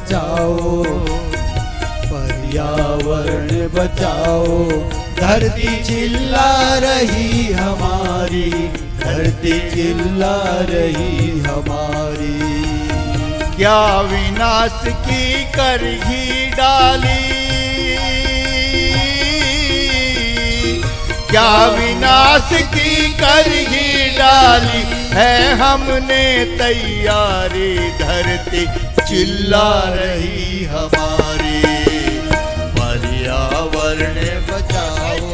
बचाओ, पर्यावरण बचाओ। धरती चिल्ला रही हमारी, धरती चिल्ला रही हमारी। क्या विनाश की करघी डाली, क्या विनाश की करघी डाली है हमने तैयारी। धरती चिल्ला रही हमारी, पर्यावरण बचाओ,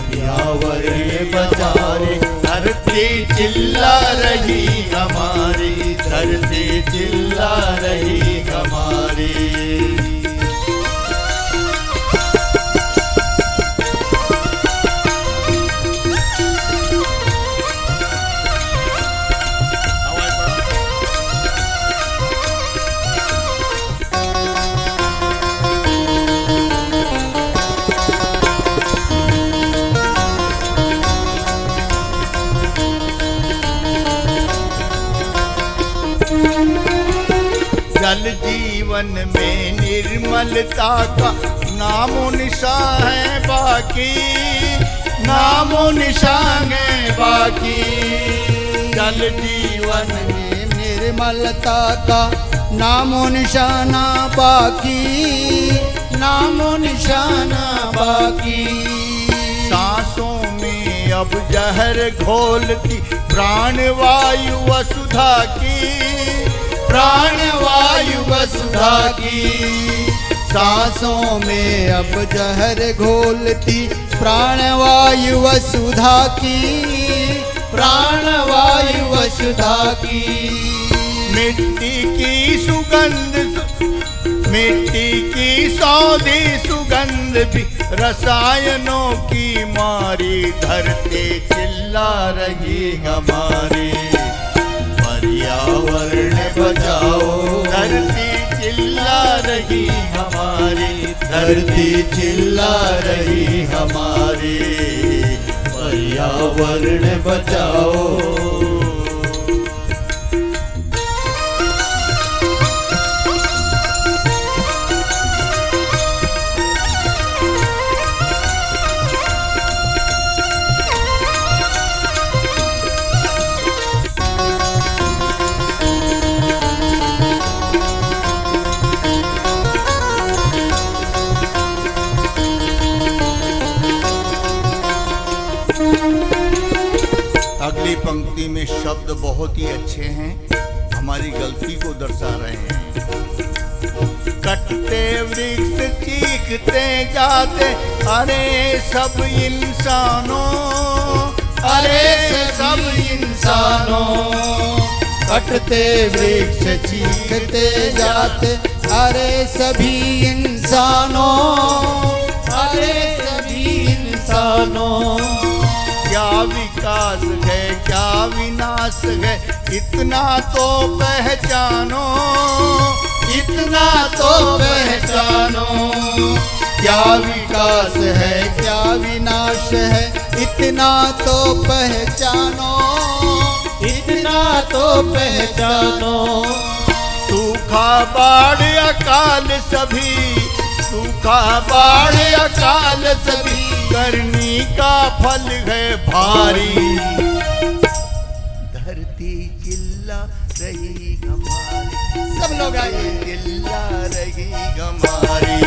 पर्यावरण बचाओ। धरती चिल्ला रही हमारी, धरती चिल्ला रही हमारी। जल जीवन में निर्मलता का नामो निशान है बाकी, नामो निशान है बाकी। जल जीवन में निर्मलता का नामो निशाना बाकी, नामो निशाना बाकी। सांसों में अब जहर घोलती प्राणवायु वसुधा की, प्राणवायु वसुधा की। सांसों में अब जहर घोलती प्राणवायु वसुधा की, प्राणवायु वसुधा की। मिट्टी की सुगंध, मिट्टी की सौंधी सुगंध भी रसायनों की मारी। धरती चिल्ला रही हमारी, पर्यावरण बचाओ। धरती चिल्ला रही हमारी, धरती चिल्ला रही हमारी। पर्यावरण बचाओ। अगली पंक्ति में शब्द बहुत ही अच्छे हैं, हमारी गलती को दर्शा रहे हैं। कटते वृक्ष चीखते जाते अरे सब इंसानों, अरे सब इंसानों। कटते वृक्ष चीखते जाते अरे सभी इंसानों, अरे सभी इंसानों। क्या विकास है क्या विनाश है इतना तो पहचानो, इतना तो पहचानो। क्या विकास है क्या विनाश है इतना तो पहचानो, इतना तो पहचानो। सूखा बाढ़ अकाल सभी, सूखा बाढ़ अकाल सभी करनी का फल है भारी। धरती चिल्ला रही हमारी, सब लोग आइए। चिल्ला रही हमारी,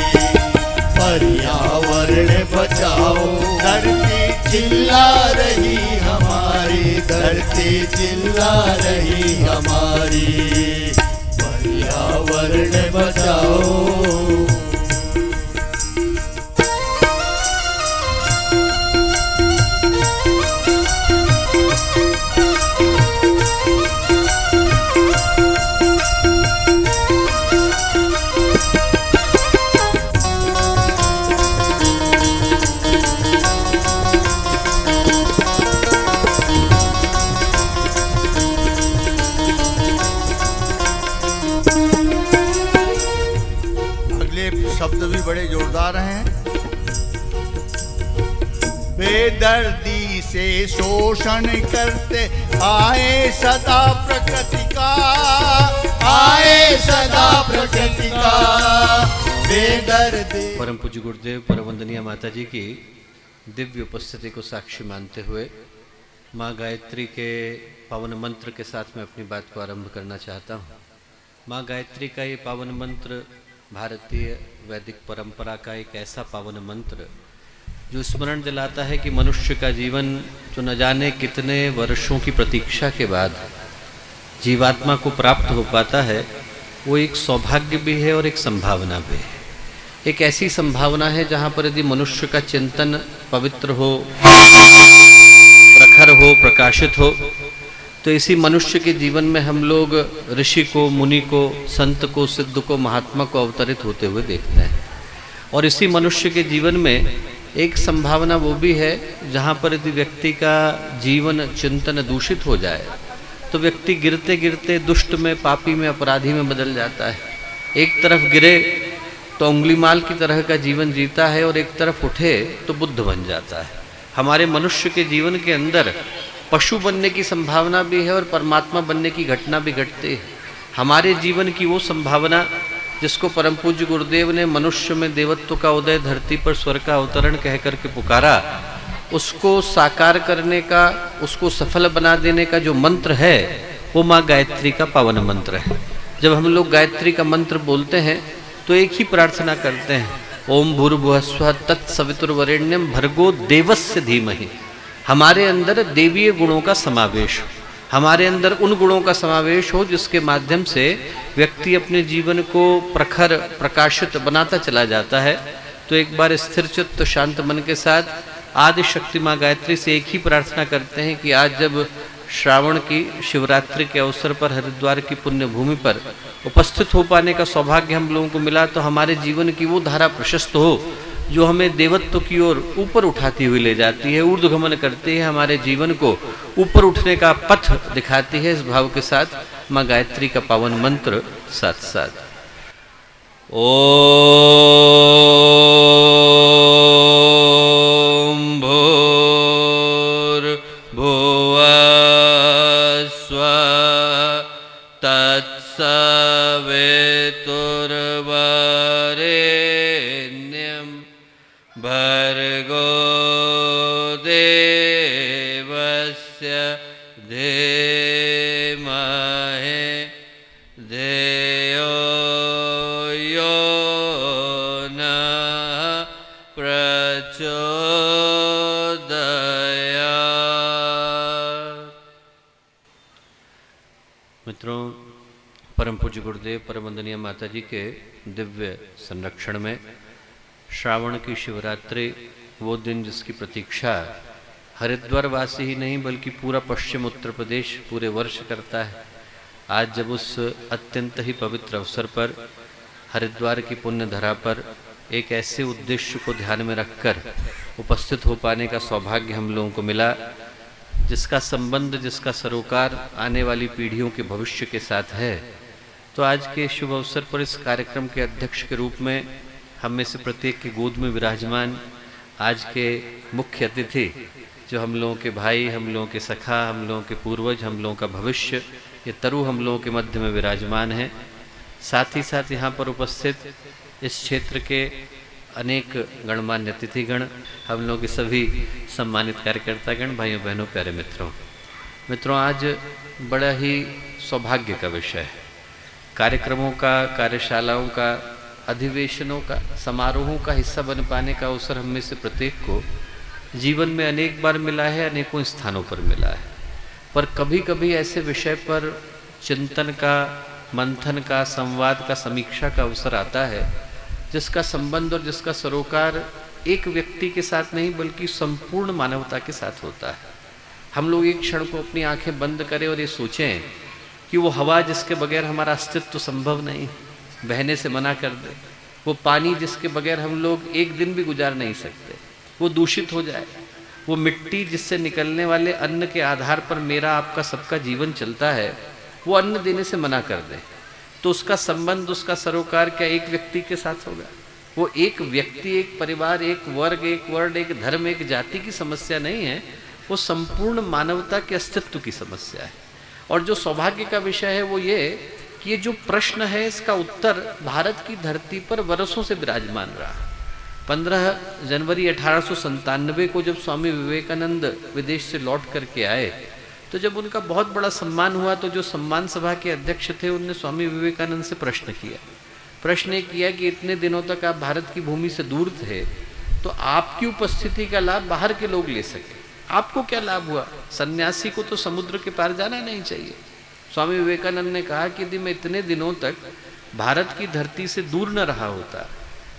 पर्यावरण बचाओ। धरती चिल्ला रही हमारी, धरती चिल्ला रही हमारी। पर्यावरण बचाओ। शब्द भी बड़े जोरदार हैं। बेदर्दी से शोषण करते आए सदा प्रकृति का, आए सदा प्रकृति का बेदर्दी। परम पूज्य गुरुदेव परम वंदनीय माता जी की दिव्य उपस्थिति को साक्षी मानते हुए माँ गायत्री के पावन मंत्र के साथ मैं अपनी बात को आरंभ करना चाहता हूँ। माँ गायत्री का ये पावन मंत्र भारतीय वैदिक परंपरा का एक ऐसा पावन मंत्र जो स्मरण दिलाता है कि मनुष्य का जीवन जो न जाने कितने वर्षों की प्रतीक्षा के बाद जीवात्मा को प्राप्त हो पाता है, वो एक सौभाग्य भी है और एक संभावना भी है। एक ऐसी संभावना है जहाँ पर यदि मनुष्य का चिंतन पवित्र हो, प्रखर हो, प्रकाशित हो, तो इसी मनुष्य के जीवन में हम लोग ऋषि को, मुनि को, संत को, सिद्ध को, महात्मा को अवतरित होते हुए देखते हैं। और इसी मनुष्य के जीवन में एक संभावना वो भी है जहाँ पर यदि व्यक्ति का जीवन चिंतन दूषित हो जाए तो व्यक्ति गिरते गिरते दुष्ट में, पापी में, अपराधी में बदल जाता है। एक तरफ गिरे तो उंगलीमाल की तरह का जीवन जीता है और एक तरफ उठे तो बुद्ध बन जाता है। हमारे मनुष्य के जीवन के अंदर पशु बनने की संभावना भी है और परमात्मा बनने की घटना भी घटती है। हमारे जीवन की वो संभावना जिसको परम पूज्य गुरुदेव ने मनुष्य में देवत्व का उदय, धरती पर स्वर्ग का अवतरण कह करके पुकारा, उसको साकार करने का, उसको सफल बना देने का जो मंत्र है वो माँ गायत्री का पावन मंत्र है। जब हम लोग गायत्री का मंत्र बोलते हैं तो एक ही प्रार्थना करते हैं, ओम भूर्भुवस्सुः तत्सवितुर्वरेण्यं भर्गो देवस्य धीमहि। हमारे अंदर देवीय गुणों का समावेश हो, हमारे अंदर उन गुणों का समावेश हो जिसके माध्यम से व्यक्ति अपने जीवन को प्रखर, प्रकाशित बनाता चला जाता है। तो एक बार स्थिर चित्त शांत मन के साथ आदि शक्ति माँ गायत्री से एक ही प्रार्थना करते हैं कि आज जब श्रावण की शिवरात्रि के अवसर पर हरिद्वार की पुण्य भूमि पर उपस्थित हो पाने का सौभाग्य हम लोगों को मिला, तो हमारे जीवन की वो धारा प्रशस्त हो जो हमें देवत्व की ओर ऊपर उठाती हुई ले जाती है, ऊर्ध्वगमन करती है, हमारे जीवन को ऊपर उठने का पथ दिखाती है। इस भाव के साथ माँ गायत्री का पावन मंत्र साथ साथ ओम भूर्भुवस्सुः तत्सवितुर्वरेण्यं भर्गो देवस्य धीमहि धियो यो नः प्रचोदयात्। मित्रों, परम पूज्य गुरुदेव परम वंदनीय माता जी के दिव्य संरक्षण में श्रावण की शिवरात्रि, वो दिन जिसकी प्रतीक्षा हरिद्वार वासी ही नहीं बल्कि पूरा पश्चिम उत्तर प्रदेश पूरे वर्ष करता है। आज जब उस अत्यंत ही पवित्र अवसर पर हरिद्वार की पुण्य धरा पर एक ऐसे उद्देश्य को ध्यान में रखकर उपस्थित हो पाने का सौभाग्य हम लोगों को मिला जिसका संबंध, जिसका सरोकार आने वाली पीढ़ियों के भविष्य के साथ है, तो आज के शुभ अवसर पर इस कार्यक्रम के अध्यक्ष के रूप में हम में से प्रत्येक की गोद में विराजमान आज के मुख्य अतिथि, जो हम लोगों के भाई, हम लोगों के सखा, हम लोगों के पूर्वज, हम लोगों का भविष्य, ये तरु हम लोगों के मध्य में विराजमान है। साथ ही साथ यहाँ पर उपस्थित इस क्षेत्र के अनेक गणमान्य अतिथिगण, हम लोग के सभी सम्मानित कार्यकर्तागण, भाइयों बहनों, प्यारे मित्रों, आज बड़ा ही सौभाग्य का विषय है। कार्यक्रमों का, कार्यशालाओं का, अधिवेशनों का, समारोहों का हिस्सा बन पाने का अवसर हम में से प्रत्येक को जीवन में अनेक बार मिला है, अनेकों स्थानों पर मिला है। पर कभी कभी ऐसे विषय पर चिंतन का, मंथन का, संवाद का, समीक्षा का अवसर आता है जिसका संबंध और जिसका सरोकार एक व्यक्ति के साथ नहीं बल्कि संपूर्ण मानवता के साथ होता है। हम लोग एक क्षण को अपनी आंखें बंद करें और ये सोचें कि वो हवा जिसके बगैर हमारा अस्तित्व संभव नहीं, बहने से मना कर दे, वो पानी जिसके बगैर हम लोग एक दिन भी गुजार नहीं सकते, वो दूषित हो जाए, वो मिट्टी जिससे निकलने वाले अन्न के आधार पर मेरा आपका सबका जीवन चलता है, वो अन्न देने से मना कर दे, तो उसका संबंध, उसका सरोकार क्या एक व्यक्ति के साथ होगा? वो एक व्यक्ति, एक परिवार, एक वर्ग, एक वर्ण, एक धर्म, एक जाति की समस्या नहीं है, वो संपूर्ण मानवता के अस्तित्व की समस्या है। और जो सौभाग्य का विषय है वो ये कि ये जो प्रश्न है इसका उत्तर भारत की धरती पर वर्षों से विराजमान रहा। 15 जनवरी 1897 को जब स्वामी विवेकानंद विदेश से लौट करके आए तो जब उनका बहुत बड़ा सम्मान हुआ तो जो सम्मान सभा के अध्यक्ष थे उनने स्वामी विवेकानंद से प्रश्न किया। प्रश्न ये किया कि इतने दिनों तक आप भारत की भूमि से दूर थे तो आपकी उपस्थिति का लाभ बाहर के लोग ले सके, आपको क्या लाभ हुआ? सन्यासी को तो समुद्र के पार जाना नहीं चाहिए। स्वामी विवेकानंद ने कहा कि यदि मैं इतने दिनों तक भारत की धरती से दूर न रहा होता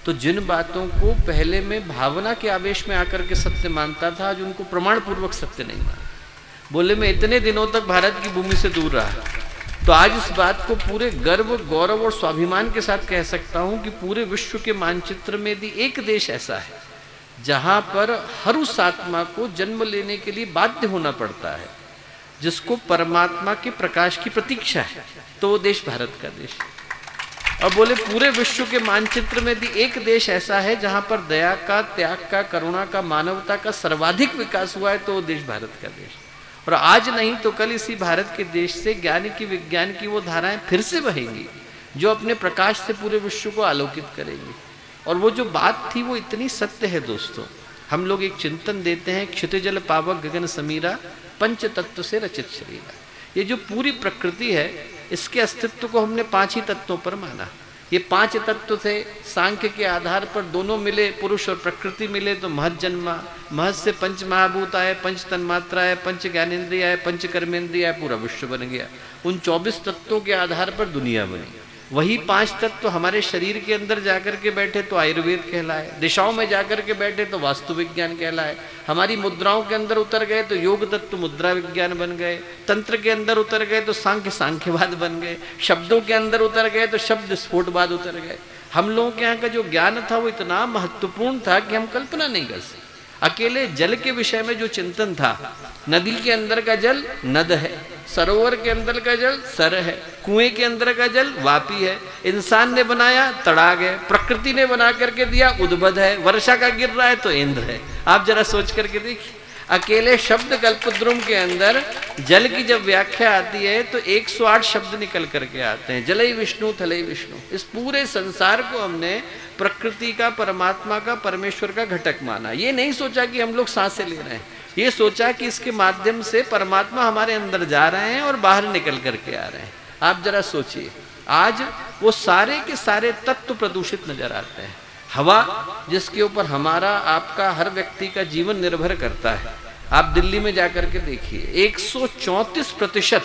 तो जिन बातों को पहले मैं भावना के आवेश में आकर के सत्य मानता था आज उनको प्रमाण पूर्वक सत्य नहीं मानता। बोले मैं इतने दिनों तक भारत की भूमि से दूर रहा तो आज इस बात को पूरे गर्व, गौरव और स्वाभिमान के साथ कह सकता हूं कि पूरे विश्व के मानचित्र में यदि एक देश ऐसा है जहां पर हर उस आत्मा को जन्म लेने के लिए बाध्य होना पड़ता है, जिसको परमात्मा के प्रकाश की प्रतीक्षा है, तो वो देश भारत का देश है। और बोले पूरे विश्व के मानचित्र में यदि एक देश ऐसा है जहां पर दया का, त्याग का, करुणा का, मानवता का सर्वाधिक विकास हुआ है तो वो देश भारत का देश। और आज नहीं तो कल इसी भारत के देश से ज्ञान की, विज्ञान की वो धाराएं फिर से बहेंगी जो अपने प्रकाश से पूरे विश्व को आलोकित करेंगी। और वो जो बात थी वो इतनी सत्य है दोस्तों। हम लोग एक चिंतन देते हैं, क्षितिजल पावक गगन समीरा, पंच तत्व से रचित शरीरा। ये जो पूरी प्रकृति है इसके अस्तित्व को हमने 5 ही तत्वों पर माना। ये 5 तत्व थे, सांख्य के आधार पर दोनों मिले, पुरुष और प्रकृति मिले तो महत जन्मा, महत से पंच महाभूत आए, पंच तन्मात्रा आए, पंच ज्ञानेन्द्रिय आए, पंच कर्मेंद्रिय आए, पूरा विश्व बन गया। उन 24 तत्वों के आधार पर दुनिया बनी। वही 5 तत्व हमारे शरीर के अंदर जाकर के बैठे तो आयुर्वेद कहलाए, दिशाओं में जाकर के बैठे तो वास्तु विज्ञान कहलाए, हमारी मुद्राओं के अंदर उतर गए तो योग तत्व मुद्रा विज्ञान बन गए, तंत्र के अंदर उतर गए तो सांख्यवाद बन गए, शब्दों के अंदर उतर गए तो शब्द स्फोटवाद उतर गए। हम लोगों के यहाँ का जो ज्ञान था वो इतना महत्वपूर्ण था कि हम कल्पना नहीं कर सकते। अकेले जल के विषय में जो चिंतन था, नदी के अंदर का जल नद है, सरोवर के अंदर का जल सर है, कुएं के अंदर का जल वापी है, इंसान ने बनाया तड़ाग है, प्रकृति ने बना करके दिया उद्बद है, वर्षा का गिर रहा है तो इंद्र है। आप जरा सोच करके देखिए, अकेले शब्द कल्पद्रुम के अंदर जल की जब व्याख्या आती है तो 108 शब्द निकल करके आते हैं। जलई विष्णु थलई विष्णु। इस पूरे संसार को हमने प्रकृति का, परमात्मा का, परमेश्वर का घटक माना। ये नहीं सोचा कि हम लोग सांसें ले रहे हैं, ये सोचा कि इसके माध्यम से परमात्मा हमारे अंदर जा रहे हैं और बाहर निकल करके आ रहे हैं। आप जरा सोचिए, आज वो सारे के सारे तत्व प्रदूषित नजर आते हैं। हवा जिसके ऊपर हमारा, आपका, हर व्यक्ति का जीवन निर्भर करता है। आप दिल्ली में जाकर के देखिए, 134%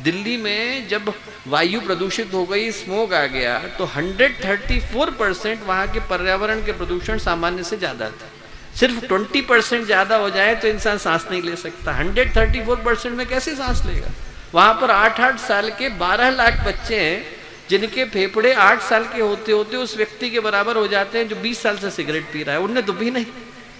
दिल्ली में जब वायु प्रदूषित हो गई, स्मोग आ गया, तो 134% वहाँ के पर्यावरण के प्रदूषण सामान्य से ज़्यादा था। सिर्फ 20% ज़्यादा हो जाए तो इंसान सांस नहीं ले सकता। 134% में कैसे सांस लेगा? वहाँ पर 8-8 साल के 12 लाख बच्चे हैं जिनके फेफड़े 8 साल के होते होते उस व्यक्ति के बराबर हो जाते हैं जो 20 साल से सिगरेट पी रहा है। उनने तो भी नहीं,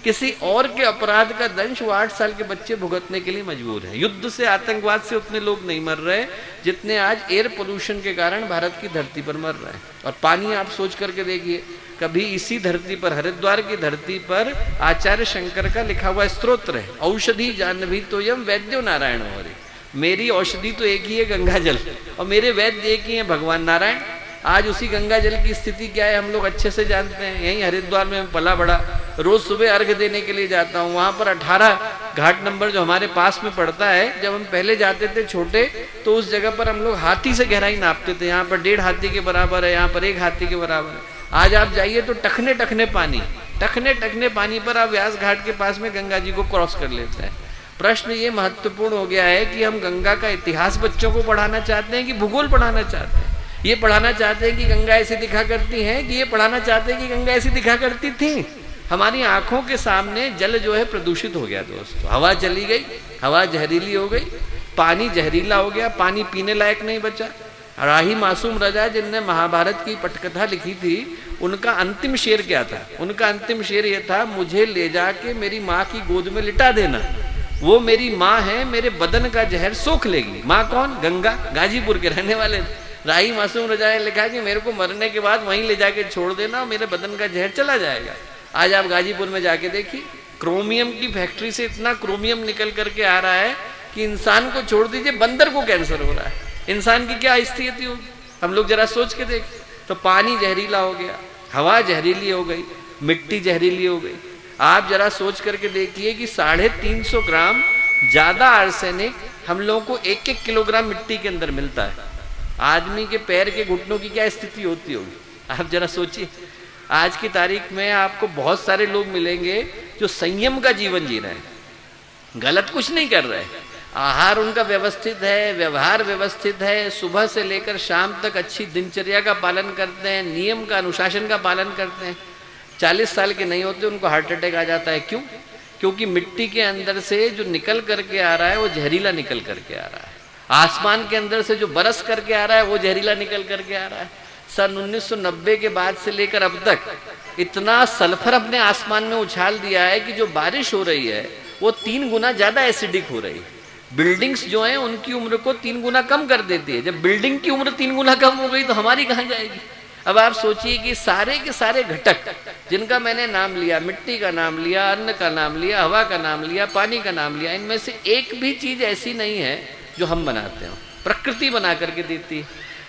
किसी और के अपराध का दंश वो 8 साल के बच्चे भुगतने के लिए मजबूर है। युद्ध से, आतंकवाद से उतने लोग नहीं मर रहे जितने आज एयर पोल्यूशन के कारण भारत की धरती पर मर रहे हैं। और पानी आप सोच करके देखिए, कभी इसी धरती पर, हरिद्वार की धरती पर आचार्य शंकर का लिखा हुआ स्तोत्र है, औषधि जानवी तो यम वैद्यो नारायण हरि। मेरी औषधि तो एक ही है, गंगा जल, और मेरे वैद्य एक ही है, भगवान नारायण। आज उसी गंगा जल की स्थिति क्या है हम लोग अच्छे से जानते हैं। यहीं हरिद्वार में पला बड़ा, रोज सुबह अर्घ देने के लिए जाता हूँ। वहाँ पर 18 घाट नंबर जो हमारे पास में पड़ता है, जब हम पहले जाते थे छोटे तो उस जगह पर हम लोग हाथी से गहराई नापते थे। यहाँ पर 1.5 हाथी के बराबर है, यहाँ पर 1 हाथी के बराबर है। आज आप जाइए तो टखने टखने पानी पर आप व्यास घाट के पास में गंगा जी को क्रॉस कर लेते हैं। प्रश्न ये महत्वपूर्ण हो गया है कि हम गंगा का इतिहास बच्चों को पढ़ाना चाहते हैं कि भूगोल पढ़ाना चाहते हैं? ये पढ़ाना चाहते हैं कि गंगा ऐसी दिखा करती है, कि ये पढ़ाना चाहते हैं कि गंगा ऐसी दिखा करती थी? हमारी आंखों के सामने जल जो है प्रदूषित हो गया दोस्तों। हवा चली गई, हवा जहरीली हो गई, पानी जहरीला हो गया, पानी पीने लायक नहीं बचा। राही मासूम रजा जिनने महाभारत की पटकथा लिखी थी, उनका अंतिम शेर क्या था? उनका अंतिम शेर ये था, मुझे ले जाके मेरी माँ की गोद में लिटा देना, वो मेरी माँ है, मेरे बदन का जहर सोख लेगी। माँ कौन? गंगा। गाजीपुर के रहने वाले राही मासूम रजा ने लिखा कि मेरे को मरने के बाद वहीं ले जाके छोड़ देना, मेरे बदन का जहर चला जाएगा। आज आप गाजीपुर में जाके देखिए, क्रोमियम की फैक्ट्री से इतना क्रोमियम निकल करके आ रहा है कि इंसान को छोड़ दीजिए, बंदर को कैंसर हो रहा है। इंसान की क्या स्थिति होगी, हम लोग जरा सोच के देखें। तो पानी जहरीला हो गया, हवा जहरीली हो गई, मिट्टी जहरीली हो गई। आप जरा सोच करके देखिए कि 350 ग्राम ज्यादा आर्सेनिक हम लोगों को 1-1 किलोग्राम मिट्टी के अंदर मिलता है। आदमी के पैर के घुटनों की क्या स्थिति होती होगी, आप जरा सोचिए। आज की तारीख में आपको बहुत सारे लोग मिलेंगे जो संयम का जीवन जी रहे हैं, गलत कुछ नहीं कर रहे, आहार उनका व्यवस्थित है, व्यवहार व्यवस्थित है, सुबह से लेकर शाम तक अच्छी दिनचर्या का पालन करते हैं, नियम का अनुशासन का पालन करते हैं। 40 साल के नहीं होते उनको हार्ट अटैक आ जाता है। क्यों? क्योंकि मिट्टी के अंदर से जो निकल करके आ रहा है वो जहरीला निकल करके आ रहा है। आसमान के अंदर से जो बरस करके आ रहा है वो जहरीला निकल करके आ रहा है। सन 1990 के बाद से लेकर अब तक इतना सल्फर अपने आसमान में उछाल दिया है कि जो बारिश हो रही है वो 3 गुना ज्यादा एसिडिक हो रही है। बिल्डिंग्स जो हैं उनकी उम्र को 3 गुना कम कर देती है। जब बिल्डिंग की उम्र 3 गुना कम हो गई तो हमारी कहाँ जाएगी। अब आप सोचिए कि सारे के सारे घटक जिनका मैंने नाम लिया, मिट्टी का नाम लिया, अन्न का नाम लिया, हवा का नाम लिया, पानी का नाम लिया, इनमें से एक भी चीज ऐसी नहीं है जो हम बनाते हो, प्रकृति बना करके देती है।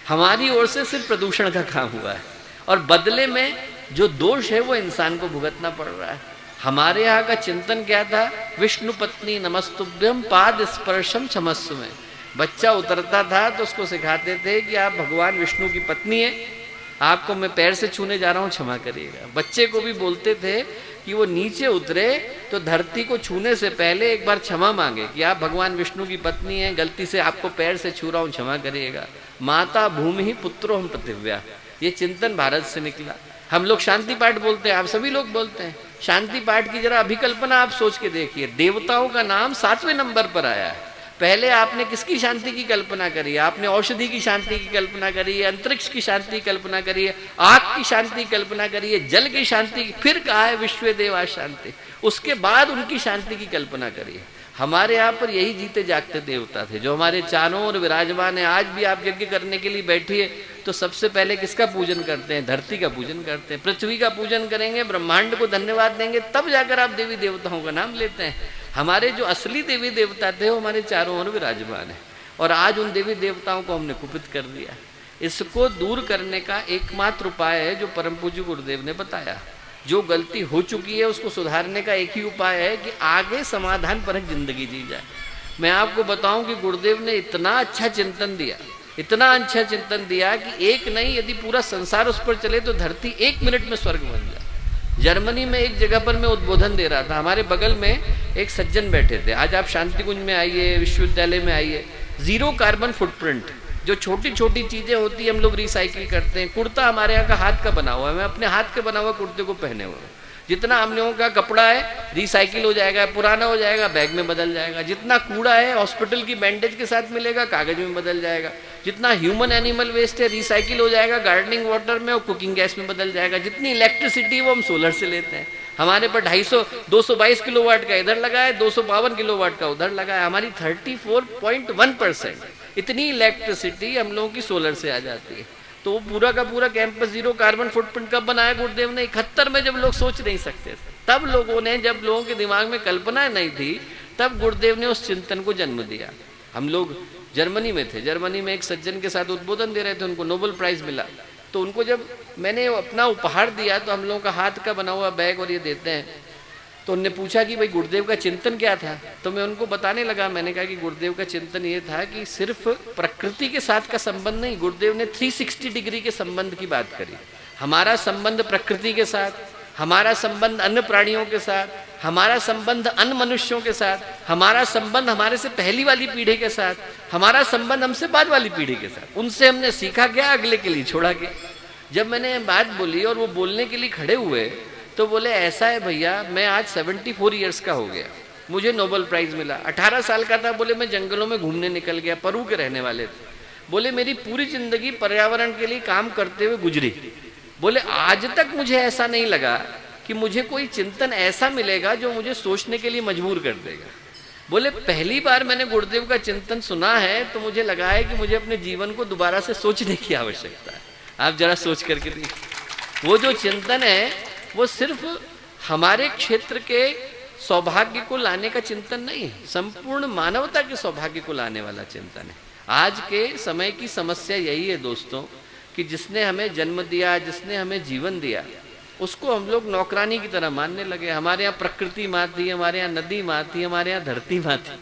हमारी ओर से सिर्फ प्रदूषण का काम हुआ है और बदले में जो दोष है वो इंसान को भुगतना पड़ रहा है। हमारे यहाँ का चिंतन क्या था, विष्णु पत्नी नमस्तुभ्यम पाद स्पर्शम क्षमस्व में। बच्चा उतरता था तो उसको सिखाते थे कि आप भगवान विष्णु की पत्नी है, आपको मैं पैर से छूने जा रहा हूँ, क्षमा करिएगा। बच्चे को भी बोलते थे कि वो नीचे उतरे तो धरती को छूने से पहले एक बार क्षमा मांगे कि आप भगवान विष्णु की पत्नी हैं, गलती से आपको पैर से छू रहा हूँ, क्षमा करिएगा। माता भूमि ही पुत्रो हम पृथिव्या, ये चिंतन भारत से निकला। हम लोग शांति पाठ बोलते हैं, आप सभी लोग बोलते हैं। शांति पाठ की जरा अभिकल्पना आप सोच के देखिए, देवताओं का नाम 7वें नंबर पर आया है। पहले आपने किसकी शांति की कल्पना करी? आपने औषधि की शांति की कल्पना करी है, अंतरिक्ष की शांति की कल्पना करी है, आग की शांति की कल्पना करी है, जल की शांति, फिर कहा है विश्व देवा शांति, उसके बाद उनकी शांति की कल्पना करी है। हमारे यहाँ पर यही जीते जागते देवता थे जो हमारे चारों ओर विराजमान है। आज भी आप यज्ञ करने के लिए बैठिए तो सबसे पहले किसका पूजन करते हैं? धरती का पूजन करते हैं, पृथ्वी का पूजन करेंगे, ब्रह्मांड को धन्यवाद देंगे, तब जाकर आप देवी देवताओं का नाम लेते हैं। हमारे जो असली देवी देवता थे वो हमारे चारों ओर विराजमान है और आज उन देवी देवताओं को हमने कुपित कर दिया। इसको दूर करने का एकमात्र उपाय है जो परम पूज्य गुरुदेव ने बताया। जो गलती हो चुकी है उसको सुधारने का एक ही उपाय है कि आगे समाधान परक जिंदगी जी जाए। मैं आपको बताऊं कि गुरुदेव ने इतना अच्छा चिंतन दिया, इतना अच्छा चिंतन दिया कि एक नहीं यदि पूरा संसार उस पर चले तो धरती 1 मिनट में स्वर्ग बन जाए। जर्मनी में एक जगह पर मैं उद्बोधन दे रहा था, हमारे बगल में एक सज्जन बैठे थे। आज आप शांति कुंज में आइए, विश्वविद्यालय में आइए, 0 कार्बन फुटप्रिंट, जो छोटी छोटी चीजें होती है हम लोग रिसाइकिल करते हैं। कुर्ता हमारे यहाँ का हाथ का बना हुआ है, मैं अपने हाथ के बना हुआ कुर्ते को पहने हुए हूँ। जितना हम लोगों का कपड़ा है रिसाइकिल हो जाएगा, पुराना हो जाएगा, बैग में बदल जाएगा। जितना कूड़ा है हॉस्पिटल की बैंडेज के साथ मिलेगा, कागज में बदल जाएगा। जितना ह्यूमन एनिमल वेस्ट है रिसाइकिल हो जाएगा गार्डनिंग वाटर में और कुकिंग गैस में बदल जाएगा। जितनी इलेक्ट्रिसिटी वो हम सोलर से लेते हैं। हमारे पर 222 किलोवाट का इधर लगा है, 252 किलोवाट का उधर लगा है। हमारी 34.1% इतनी इलेक्ट्रिसिटी हम लोगों की सोलर से आ जाती है। तो वो पूरा का पूरा कैंपस 0 कार्बन फुटप्रिंट कब बनाया गुरुदेव ने? 71 में, जब लोग सोच नहीं सकते थे। तब लोगों ने, जब लोगों के दिमाग में कल्पना नहीं थी, तब गुरुदेव ने उस चिंतन को जन्म दिया। हम लोग जर्मनी में थे, जर्मनी में एक सज्जन के साथ उद्बोधन दे रहे थे, उनको नोबेल प्राइज मिला। तो उनको जब मैंने अपना उपहार दिया तो हम लोगों का हाथ का बना हुआ बैग और ये देते हैं, तो उनने पूछा कि भाई गुरुदेव का चिंतन क्या था? तो मैं उनको बताने लगा, मैंने कहा कि गुरुदेव का चिंतन ये था कि सिर्फ प्रकृति के साथ का संबंध नहीं, गुरुदेव ने 360 डिग्री के संबंध की बात करी। हमारा संबंध प्रकृति के साथ, हमारा संबंध अन्य प्राणियों के साथ, हमारा संबंध अन्य मनुष्यों के साथ, हमारा संबंध हमारे से पहली वाली पीढ़ी के साथ, हमारा संबंध हमसे बाद वाली पीढ़ी के साथ। उनसे हमने सीखा क्या, अगले के लिए छोड़ा क्या। जब मैंने बात बोली और वो बोलने के लिए खड़े हुए तो बोले ऐसा है भैया, मैं आज 74 ईयर्स का हो गया, मुझे नोबेल प्राइज मिला। 18 साल का था, बोले मैं जंगलों में घूमने निकल गया, परू के रहने वाले थे। बोले मेरी पूरी जिंदगी पर्यावरण के लिए काम करते हुए गुजरी। बोले आज तक मुझे ऐसा नहीं लगा कि मुझे कोई चिंतन ऐसा मिलेगा जो मुझे सोचने के लिए मजबूर कर देगा। बोले पहली बार मैंने गुरुदेव का चिंतन सुना है तो मुझे लगा है कि मुझे अपने जीवन को दोबारा से सोचने की आवश्यकता है। आप जरा सोच करके देखिए, वो जो चिंतन है वो सिर्फ हमारे क्षेत्र के सौभाग्य को लाने का चिंतन नहीं है, संपूर्ण मानवता के सौभाग्य को लाने वाला चिंतन है। आज के समय की समस्या यही है दोस्तों कि जिसने हमें जन्म दिया, जिसने हमें जीवन दिया, उसको हम लोग नौकरानी की तरह मानने लगे। हमारे यहाँ प्रकृति माँ थी, हमारे यहाँ नदी माँ थी, हमारे यहाँ धरती माँ थी,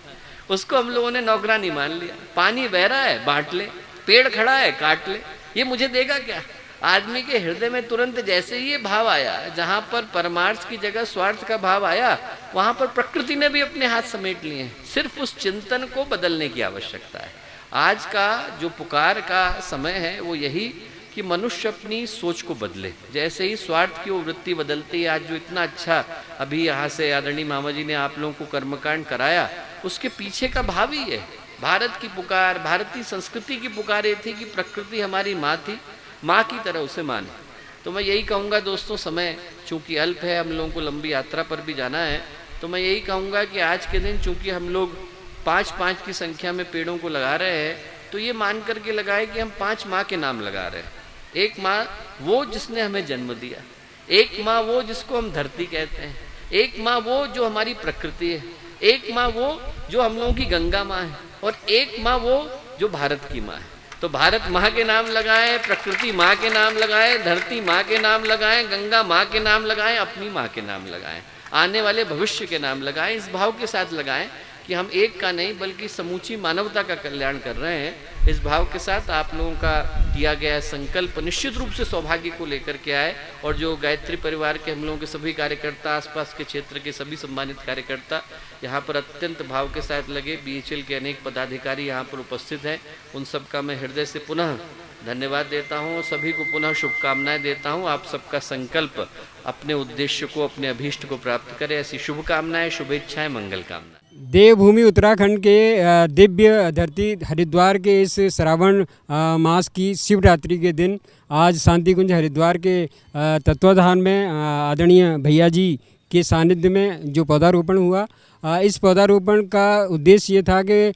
उसको हम लोगों ने नौकरानी मान लिया। पानी बह रहा है बांट ले, पेड़ खड़ा है काट ले, ये मुझे देगा क्या। आदमी के हृदय में तुरंत जैसे ही ये भाव आया, जहां पर परमार्थ की जगह स्वार्थ का भाव आया, वहां पर प्रकृति ने भी अपने हाथ समेट लिए हैं। सिर्फ उस चिंतन को बदलने की आवश्यकता है। आज का जो पुकार का समय है वो यही कि मनुष्य अपनी सोच को बदले। जैसे ही स्वार्थ की वो वृत्ति बदलती है, आज जो इतना अच्छा अभी यहाँ से आदरणीय मामा जी ने आप लोगों को कर्मकांड कराया, उसके पीछे का भाव ही है। भारत की पुकार, भारतीय संस्कृति की पुकार ये थी कि प्रकृति हमारी माँ थी, माँ की तरह उसे माने। तो मैं यही कहूँगा दोस्तों, समय चूंकि अल्प है, हम लोगों को लंबी यात्रा पर भी जाना है, तो मैं यही कहूँगा कि आज के दिन चूंकि हम लोग 5-5 की संख्या में पेड़ों को लगा रहे हैं, तो ये मान करके लगाए कि हम 5 माँ के नाम लगा रहे हैं। एक माँ वो जिसने हमें जन्म दिया, एक माँ वो जिसको हम धरती कहते हैं, एक माँ वो जो हमारी प्रकृति है, एक माँ वो जो हम लोगों की गंगा माँ है, और एक माँ वो जो भारत की माँ है। तो भारत माँ के नाम लगाएं, प्रकृति माँ के नाम लगाएं, धरती माँ के नाम लगाएं, गंगा माँ के नाम लगाएं, अपनी माँ के नाम लगाएं, आने वाले भविष्य के नाम लगाएं। इस भाव के साथ लगाएं कि हम एक का नहीं बल्कि समूची मानवता का कल्याण कर रहे हैं। इस भाव के साथ आप लोगों का किया गया संकल्प निश्चित रूप से सौभाग्य को लेकर के आए। और जो गायत्री परिवार के हम लोगों के सभी कार्यकर्ता, आसपास के क्षेत्र के सभी सम्मानित कार्यकर्ता यहाँ पर अत्यंत भाव के साथ लगे, BHL के अनेक पदाधिकारी यहाँ पर उपस्थित हैं, उन सब का मैं हृदय से पुनः धन्यवाद देता हूँ। सभी को पुनः शुभकामनाएं देता हूँ। आप सबका संकल्प अपने उद्देश्य को, अपने अभीष्ट को प्राप्त करे, ऐसी शुभकामनाएं, शुभेच्छाएं, मंगल कामनाएं। देवभूमि उत्तराखंड के दिव्य धरती हरिद्वार के इस श्रावण मास की शिवरात्रि के दिन आज शांति कुंज हरिद्वार के तत्वाधान में आदरणीय भैया जी के सानिध्य में जो पौधारोपण हुआ, इस पौधारोपण का उद्देश्य ये था कि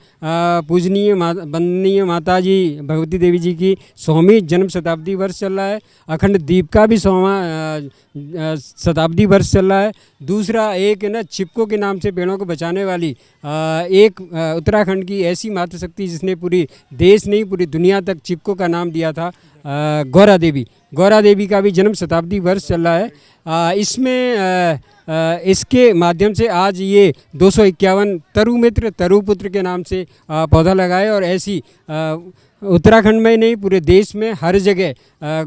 पूजनीय वंदनीय माता जी भगवती देवी जी की 100वीं जन्म शताब्दी वर्ष चल रहा है, अखंड दीप का भी 100वां शताब्दी वर्ष चल रहा है। दूसरा एक ना चिपको के नाम से पेड़ों को बचाने वाली एक उत्तराखंड की ऐसी मातृशक्ति जिसने पूरी देश नहीं पूरी दुनिया तक चिपको का नाम दिया था, गौरा देवी का भी जन्म शताब्दी वर्ष चल रहा है। इसमें इसके माध्यम से आज ये 251 तरुमित्र तरुपुत्र के नाम से पौधा लगाए। और ऐसी उत्तराखंड में नहीं पूरे देश में हर जगह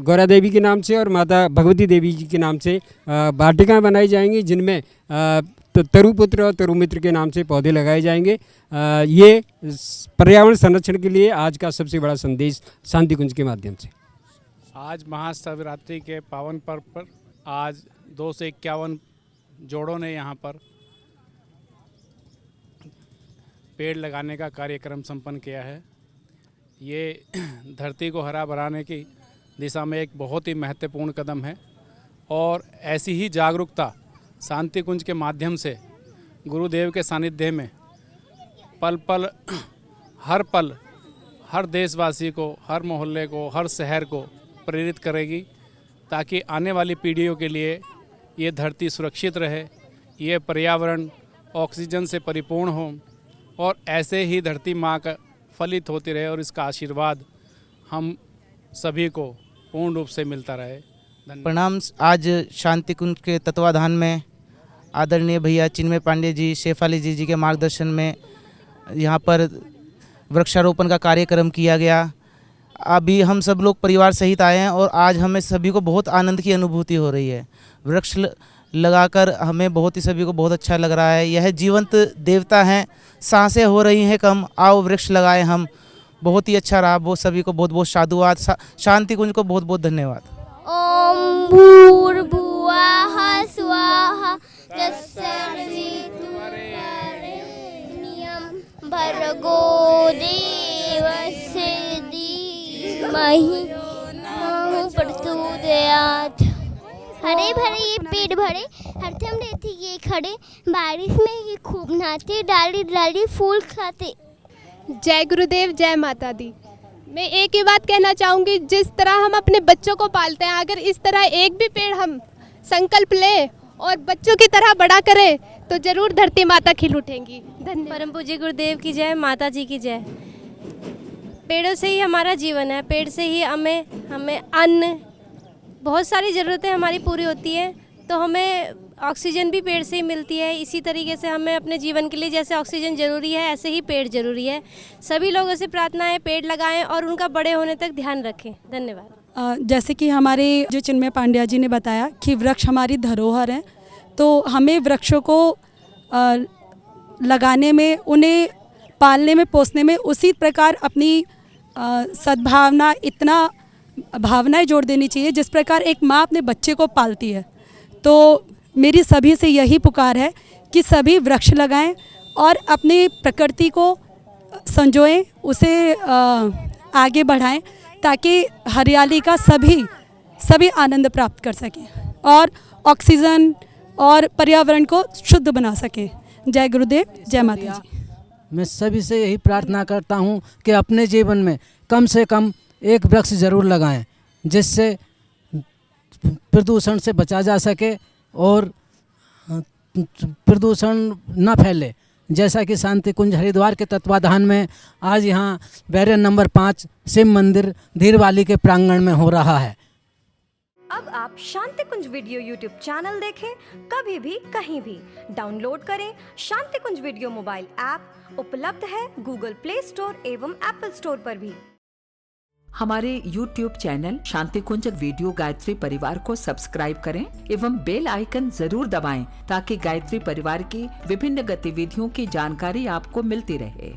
गौरा देवी के नाम से और माता भगवती देवी जी के नाम से वाटिकाएं बनाई जाएंगी, जिनमें तरुपुत्र और तरुमित्र के नाम से पौधे लगाए जाएंगे। ये पर्यावरण संरक्षण के लिए आज का सबसे बड़ा संदेश शांति कुंज के माध्यम से। आज महाशिवरात्रि के पावन पर्व पर आज 251 जोड़ों ने यहाँ पर पेड़ लगाने का कार्यक्रम संपन्न किया है। ये धरती को हरा भराने की दिशा में एक बहुत ही महत्वपूर्ण कदम है और ऐसी ही जागरूकता शांति कुंज के माध्यम से गुरुदेव के सानिध्य में पल हर देशवासी को, हर मोहल्ले को, हर शहर को प्रेरित करेगी, ताकि आने वाली पीढ़ियों के लिए ये धरती सुरक्षित रहे, ये पर्यावरण ऑक्सीजन से परिपूर्ण हो और ऐसे ही धरती माँ का फलित होती रहे और इसका आशीर्वाद हम सभी को पूर्ण रूप से मिलता रहे। प्रणाम। आज शांति कुंज के तत्वाधान में आदरणीय भैया चिन्मय पांडे जी, शेफाली जी के मार्गदर्शन में यहाँ पर वृक्षारोपण का कार्यक्रम किया गया। अभी हम सब लोग परिवार सहित आए हैं और आज हमें सभी को बहुत आनंद की अनुभूति हो रही है। वृक्ष लगाकर हमें बहुत ही सभी को बहुत अच्छा लग रहा है। यह जीवंत देवता हैं, सांसें हो रही हैं कम, आओ वृक्ष लगाएं हम। बहुत ही अच्छा रहा। वो सभी को बहुत बहुत साधुवाद। शांति कुंज को बहुत बहुत धन्यवाद। ओम भूर्भुवः स्वः तत्सवितुर्वरेण्यं भर्गो देवस्य धीमहि प्रचोदयात्। हरे भरे ये पेड़ भरे हरदम रहते, ये खड़े बारिश में ये खूब नहाते, डाली डाली फूल खाते। जय गुरुदेव, जय माता दी। मैं एक ही बात कहना चाहूँगी, जिस तरह हम अपने बच्चों को पालते हैं, अगर इस तरह एक भी पेड़ हम संकल्प लें और बच्चों की तरह बड़ा करें तो ज़रूर धरती माता खिल उठेंगी। धन्यवाद। परम पूज्य गुरुदेव की जय, माता जी की जय। पेड़ों से ही हमारा जीवन है, पेड़ से ही हमें अन्न, बहुत सारी ज़रूरतें हमारी पूरी होती हैं, तो हमें ऑक्सीजन भी पेड़ से ही मिलती है। इसी तरीके से हमें अपने जीवन के लिए जैसे ऑक्सीजन ज़रूरी है, ऐसे ही पेड़ ज़रूरी है। सभी लोगों से प्रार्थना है पेड़ लगाएं और उनका बड़े होने तक ध्यान रखें। धन्यवाद। जैसे कि हमारे जो चिन्मय पांड्या जी ने बताया कि वृक्ष हमारी धरोहर हैं, तो हमें वृक्षों को लगाने में, उन्हें पालने में, पोसने में उसी प्रकार अपनी सद्भावना, इतना भावनाएं जोड़ देनी चाहिए जिस प्रकार एक माँ अपने बच्चे को पालती है। तो मेरी सभी से यही पुकार है कि सभी वृक्ष लगाएं और अपनी प्रकृति को संजोएं, उसे आगे बढ़ाएं, ताकि हरियाली का सभी आनंद प्राप्त कर सकें और ऑक्सीजन और पर्यावरण को शुद्ध बना सकें। जय गुरुदेव, जय माता जी। मैं सभी से यही प्रार्थना करता हूँ कि अपने जीवन में कम से कम एक वृक्ष ज़रूर लगाएं, जिससे प्रदूषण से बचा जा सके और प्रदूषण न फैले। जैसा कि शांति कुंज हरिद्वार के तत्वाधान में आज यहाँ बैरियर नंबर 5 शिव मंदिर धीरवाली के प्रांगण में हो रहा है। अब आप शांति कुंज वीडियो यूट्यूब चैनल देखें कभी भी कहीं भी। डाउनलोड करें शांति कुंज वीडियो मोबाइल ऐप, उपलब्ध है गूगल प्ले स्टोर एवं एप्पल स्टोर पर भी। हमारे YouTube चैनल शांति कुंज वीडियो गायत्री परिवार को सब्सक्राइब करें एवं बेल आइकन जरूर दबाएं ताकि गायत्री परिवार की विभिन्न गतिविधियों की जानकारी आपको मिलती रहे।